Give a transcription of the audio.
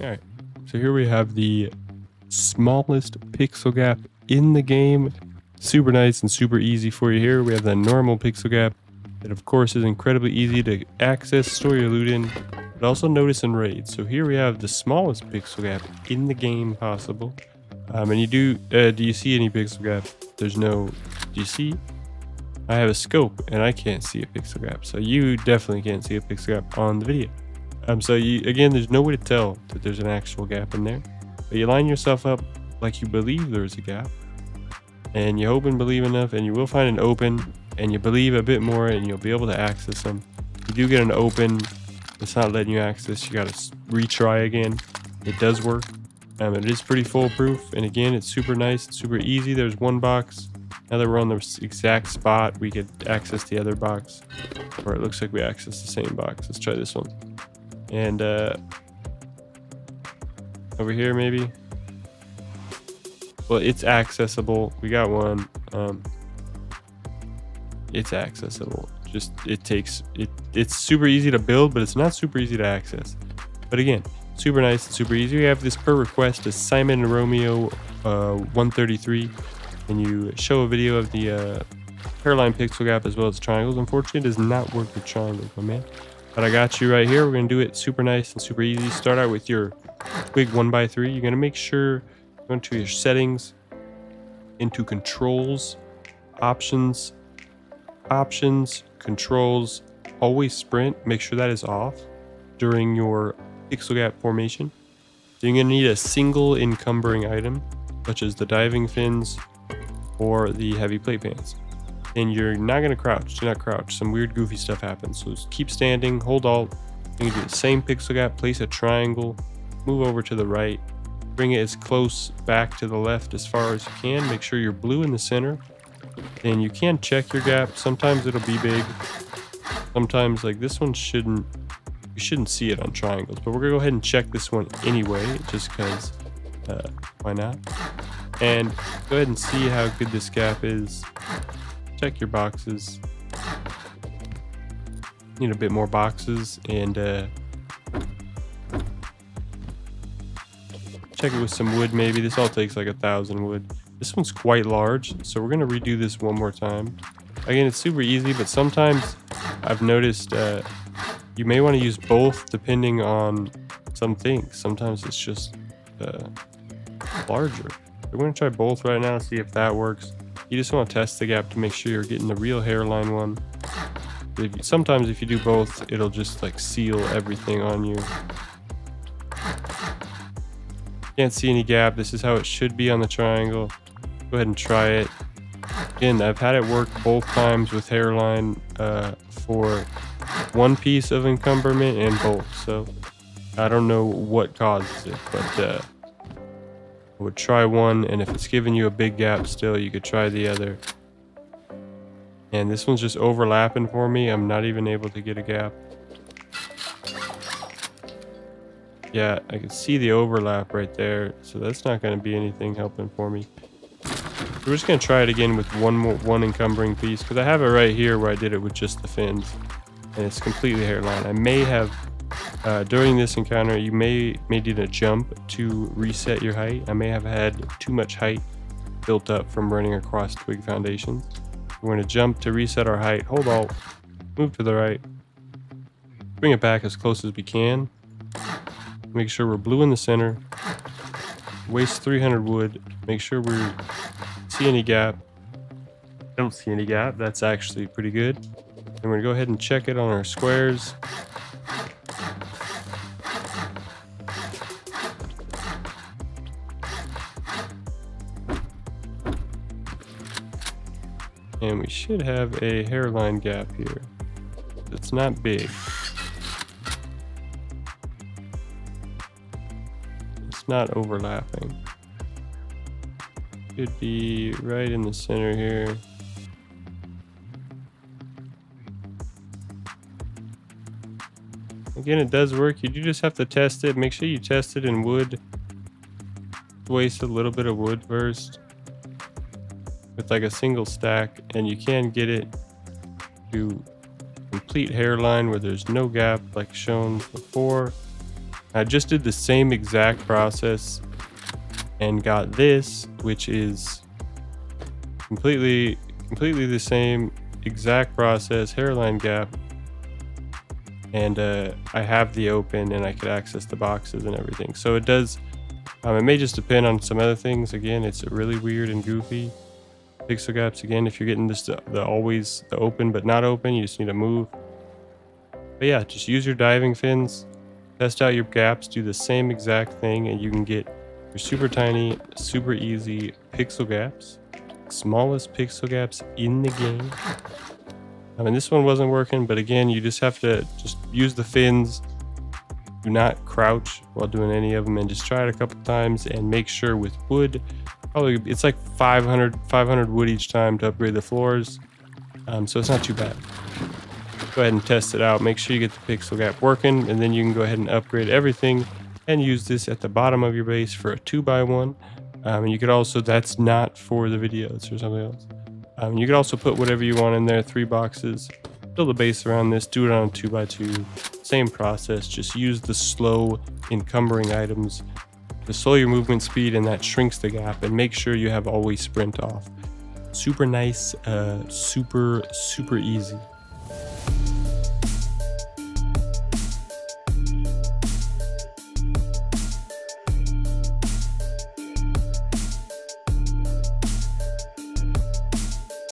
Alright, so here we have the smallest pixel gap in the game. Super nice and super easy for you here. We have the normal pixel gap that of course is incredibly easy to access, store your loot in, but also notice and raid. So here we have the smallest pixel gap in the game possible. And you do you see any pixel gap? There's no, do you see? I have a scope and I can't see a pixel gap. So you definitely can't see a pixel gap on the video. So again, there's no way to tell that there's an actual gap in there, but you line yourself up like you believe there's a gap, and you hope and believe enough, and you will find an open, and you believe a bit more, and you'll be able to access them. You do get an open, it's not letting you access, you gotta retry again. It does work. It is pretty foolproof, and again, it's super nice, it's super easy. There's one box. Now that we're on the exact spot, we could access the other box, or it looks like we access the same box. Let's try this one. And over here maybe, well, it's accessible. We got one. It's accessible, just it's super easy to build, but it's not super easy to access. But again, super nice and super easy. We have this per request is Simon and Romeo 133, and you show a video of the hairline pixel gap as well as triangles. Unfortunately, it does not work with triangles, my man. But I got you right here. We're gonna do it super nice and super easy. Start out with your twig 1x3. You're gonna make sure go into your settings, into controls, options, controls, always sprint. Make sure that is off during your pixel gap formation. So you're gonna need a single encumbering item, such as the diving fins or the heavy plate pants. And you're not going to crouch. Do not crouch. Some weird goofy stuff happens. So just keep standing, hold alt. You can do the same pixel gap, place a triangle, move over to the right, bring it as close back to the left as far as you can. Make sure you're blue in the center. And you can check your gap. Sometimes it'll be big. Sometimes, like this one, you shouldn't see it on triangles. But we're going to go ahead and check this one anyway, just because why not? And go ahead and see how good this gap is. Check your boxes. Need a bit more boxes, and check it with some wood maybe. This all takes like 1,000 wood. This one's quite large, so we're gonna redo this one more time. Again, it's super easy, but sometimes I've noticed you may want to use both depending on some things. Sometimes it's just larger. We're gonna try both right now, see if that works. You just want to test the gap to make sure you're getting the real hairline one. Sometimes if you do both, it'll just like seal everything on you. Can't see any gap. This is how it should be on the triangle. Go ahead and try it. Again, I've had it work both times with hairline for one piece of encumberment and both. So I don't know what causes it, but I would try one, and if it's giving you a big gap still, you could try the other. And this one's just overlapping for me. I'm not even able to get a gap. Yeah, I can see the overlap right there, so that's not going to be anything helping for me. So we're just going to try it again with one encumbering piece, because I have it right here where I did it with just the fins, and it's completely hairline. I may have during this encounter, you may need a jump to reset your height. I may have had too much height built up from running across twig foundations. We're going to jump to reset our height. Hold alt, move to the right, bring it back as close as we can. Make sure we're blue in the center. Waste 300 wood. Make sure we see any gap. I don't see any gap. That's actually pretty good. And we're going to go ahead and check it on our squares. And we should have a hairline gap here. It's not big. It's not overlapping. Should be right in the center here. Again, it does work. You do just have to test it. Make sure you test it in wood. Waste a little bit of wood first with like a single stack, and you can get it to complete hairline where there's no gap like shown before. I just did the same exact process and got this, which is completely the same exact process, hairline gap. And I have the open and I could access the boxes and everything. So it does, it may just depend on some other things. Again, it's really weird and goofy. Pixel gaps, again, if you're getting this, the always the open but not open, you just need to move. But yeah, just use your diving fins, test out your gaps, do the same exact thing, and you can get your super tiny, super easy pixel gaps. Smallest pixel gaps in the game. I mean, this one wasn't working, but again, you just have to just use the fins. Do not crouch while doing any of them, and just try it a couple times and make sure with wood, probably it's like 500 wood each time to upgrade the floors. So it's not too bad. Go ahead and test it out. Make sure you get the pixel gap working, and then you can go ahead and upgrade everything and use this at the bottom of your base for a 2x1. And you could also, that's not for the video, it's for something else. You could also put whatever you want in there, 3 boxes, build a base around this, do it on a 2x2, same process, just use the slow encumbering items to slow your movement speed, and that shrinks the gap, and make sure you have always sprint off. Super nice, super easy.